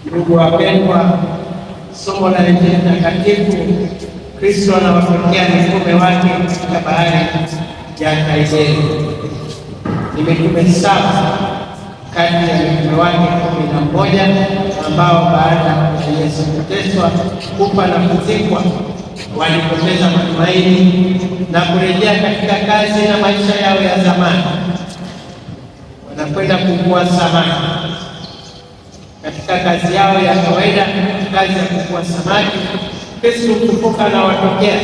Ndugu wapendwa, somo la Injili takatifu, Kristo anawatokea mitume wake katika bahari ya Galilaya. Ni mitume saba kati ya mitume wake 11 ambao baada ya Yesu kuteswa, kufa na kuzikwa walipoteza matumaini na kurejea katika kazi na maisha yao ya zamani. Wanakwenda kuvua samaki. Katika kazi yao ya kawaida, kazi ya kuvua samaki, Kristo mfufuka anawatokea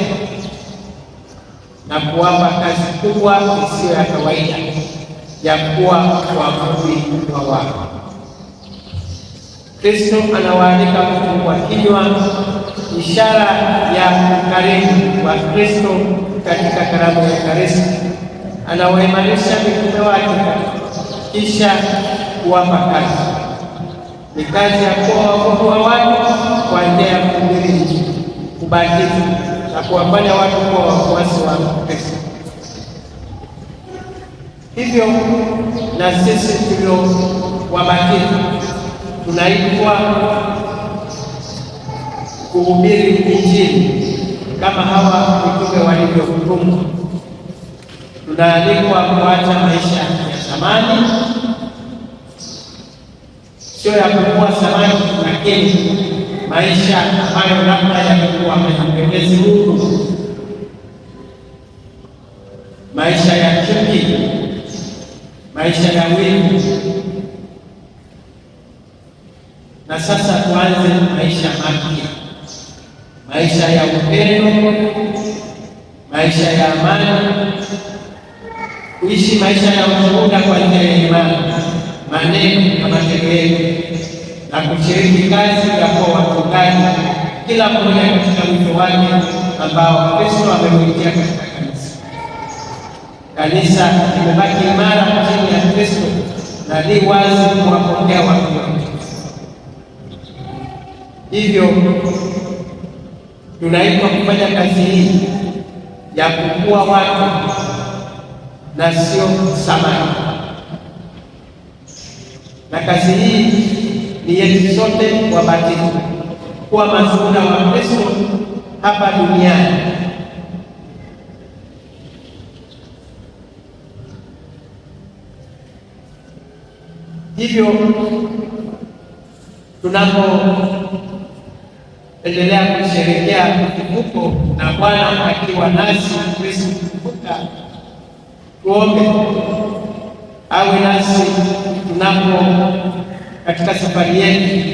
na kuwapa kazi kubwa isiyo ya kawaida ya kuwa wavuvi wa watu. Kristo anawaalika kufungua kinywa, ishara ya ukarimu wa Kristo katika karamu ya Ekaristi. Anawaimarisha mitume wake kisha kuwapa kazi. Ni kazi ya kuwa wavuvi wa watu kwa njia ya kuhubiri, kubatiza na kuwafanya watu kuwa wafuasi wa Kristo. Hivyo na sisi tuliowabatiza tunaitwa kuhubiri Injili kama hawa mitume walivyotumwa. Tunaalikwa kuacha maisha ya zamani, sio ya kuvua samaki, lakini maisha ambayo labda yamekuwa hayampendezi Mungu, maisha ya chuki, maisha ya wivu. Na sasa tuanze maisha mapya, maisha ya upendo, maisha ya amani, kuishi maisha ya ushuhuda kwa njia ya imani, maneno na matendo yetu, na kushiriki kazi ya kuwa wachungaji, kila mmoja katika wito wake ambao Kristo amemwitia katika kanisa. Kanisa limebaki imara chini ya Kristo na li wazi kuwapokea watu wote. Hivyo tunaitwa kufanya kazi hii ya kukua watu na sio samaki. Na kazi hii ni yetu sote wabatizwa, kuwa mashuhuda wa Kristo hapa duniani. Hivyo tunapoendelea kusherehekea ufufuko na Bwana akiwa nasi, Kristo kufufuka, tuombe awe nasi tunapo katika safari yetu